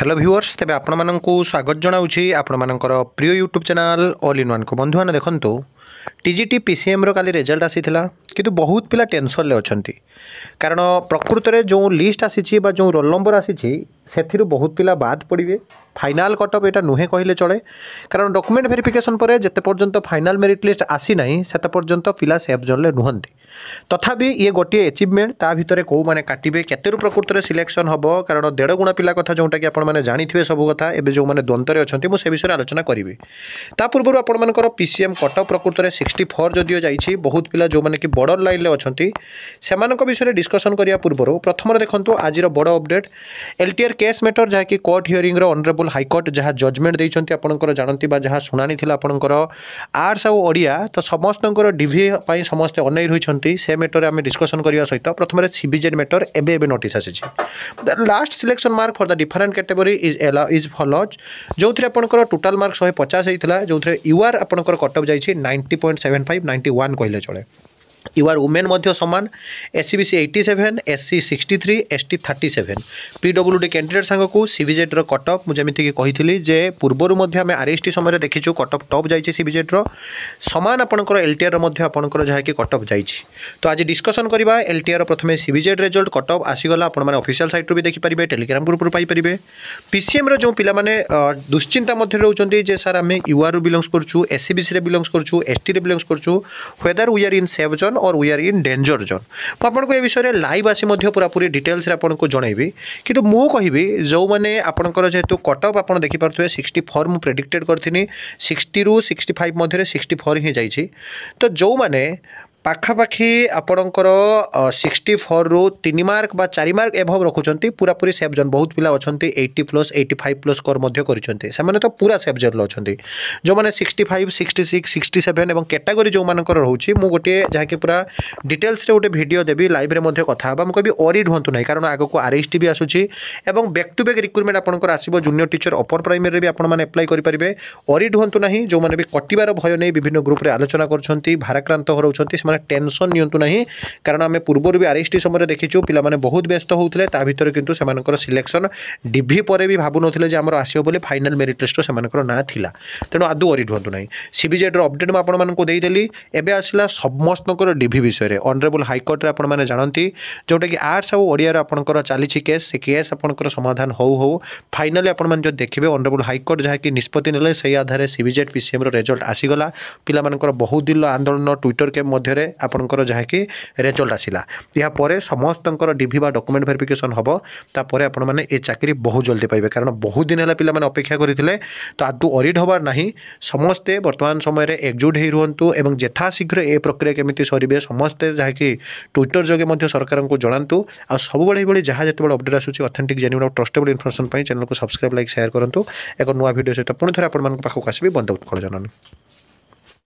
Hello viewers तेज आपण मानक स्वागत जनाऊँगी आपण मानकर प्रिय YouTube channel all in one को बंधु मैंने देखो टीजीटी पीसीएम रो काली रिजल्ट आसीथिला किंतु बहुत पिला टेंशन ले अछंती कारण प्रकृत में जो लिस्ट आसी जो रोल नंबर आसी बहुत पिला बाद पड़े फाइनाल कट ऑफ यहाँ नुहे कहले चले कारण डॉक्यूमेंट वेरिफिकेशन पर जिते पर्यंत फाइनाल मेरिट लिस्ट आसी ना से पर्यंत पिला सेफ जोन नुहंती तथापि ये गोटे अचिवमेंट ता भितर कौ मैंने काटे केतेरु प्रकृत में सिलेक्शन हम कारण 1.5 गुणा पिला कथा जोटा कि आपने जानी सब कथा एवं जो मैंने द्वंद्व अच्छे मुझे विषय आलोचना करी ता पूर्व आपर पीसीएम कट ऑफ प्रकृत में 64 जदिव जाइए बहुत पिला जो मैंने कि बॉर्डर लाइन में अच्छा से विषय डिस्कसन करने पूर्व प्रथम देखो आज बड़ अपडेट एलटीआर केस मैटर जहाँकि कोर्ट हियरिंग ऑनरेबल हाईकोर्ट जहाँ जजमेंट देते आपंकर जानती जहाँ शुणानी आपंकर आर्ट्स आउ ओडिया तो समस्त डिभि समस्ते अनै रही से मैटर आम डिस्कसन करने सहित प्रथम सीबीजेड मैटर एवं नोटिस आसी last selection mark for the different category is follows जो आपंकर टोटाल मार्क 150 होता जो यूआर आपंकर कटअप जाइए 90.75 91 कहले चले यूआर वुमेन मध्य सामान SCBC 87 SC 63 ST 37 PWD candidate सांग को सीबीजेड रो कटअप मुझे जमीती कही जे पूर्वर आम आरएसटी समय देखीचु कटअप टॉप जाइए सीबीजेड रो सामान आपंकर एलटीआर आपंकर जहाँकि कटअप जाइए तो आज डिस्कसन करवा एलटीआर प्रथम सीबीजेड रिजल्ट कटअप आसीगला आप ऑफिशियल साइट भी देखिपारे टेलीग्राम ग्रुप पाइपर पीसीएम रो जो पिलाने दुश्चिंता मध्य रोचंती जे सर आम यूआर बिलोंग्स करछु एससीबीसी बिलोंग्स करछु एसटी बिलोंग्स करछु whether we are in safe zone और we are in danger zone आपको ये विषय लाइव आसी पूरा पूरी डिटेल्स आपको जनइबी कि मुझे कहबी जो मैंने आपंकर जेहेतु कटअप आप देखिपे 64 मुझे प्रेडिक्टेड करी 60 रू 65 मध्य 64 ही जाइए तो जो मैंने पाखापाखि आपणकर 64 रू 3 मार्क बा 4 मार्क एभव रखुंट पूरा पूरी सेफ जोन बहुत पिला अच्छा 80+ 85+ स्कोर से तो पूरा सेफ जोन अच्छा जो मैंने 65 66 67 और कैटेगरी जो मानकर रोचे मुझे गोटे जहाँकि पूरा डिटेल्स गोटे वीडियो देवी लाइव रे मध्य कथा हम कभी ओरिड हूँ ना कारण आग को आरएसटी भी आसूसी और बैक टू बैक रिक्रुटमेंट आपंकर आसो जूनियर टीचर अपर प्राइमरी भी आपने एप्लाई करेंगे ओरिड हूँ ना जो मैंने भी कटिबार भय नहीं विभिन्न ग्रुप में आलोचना कर भाराक्रांत हो टेंशन नियंतु नहीं कारण आम पूर्व भी आरएसटी समय देखीचु पिलाने बहुत व्यस्त होते भितर किंतु से सिलेक्शन डिभि पर भी भावुन आमर आसो बोली फाइनाल मेरिट लिस्ट से ना थिला तेणु आदौ ओरिड हूँ ना सीबीजेड अपडेट मुझे आपको देदेली एवं आसला समस्त डिभि विषय में ऑनरेबल हाईकोर्ट आपने जानती जोटा कि आर्ट्स आउ ओडिया आपंकर चली केस से केस आपंकर समाधान हो फाइनाली आपने जो देखिए ऑनरेबल हाईकोर्ट जहाँकि निष्पत्ति नेले से आधार सीबीजेड पीसीएम रिजल्ट आसीगला पिलामानकर बहुत दिन आंदोलन ट्विटर के मध्य आपंकर जहाँकि रिजल्ट आसला यापर समस्त डिभि बा डॉक्यूमेंट वेरिफिकेशन हम तापर आपने ये चाकरी बहुत जल्दी पाइबे कारण बहुत दिन है पिलाने अपेक्षा करते तो आदौ ओरिड हबार नहीं समस्ते वर्तमान समय एकजुट हो रुहतु एवं यथाशीघ्र ए प्रक्रिया केमी सर समस्ते जहाँकि ट्विटर जगह सरकार को जनातु आ सब बड़े जहाँ जिते अपडेट आसूँ ऑथेंटिक जेन्युइन और ट्रस्टेबल इनफॉरमेशन चैनल को सब्सक्राइब लाइक शेयर करूँ एक नुआ वीडियो सहित पुणी थे आपको आसबि बंद कर जननी।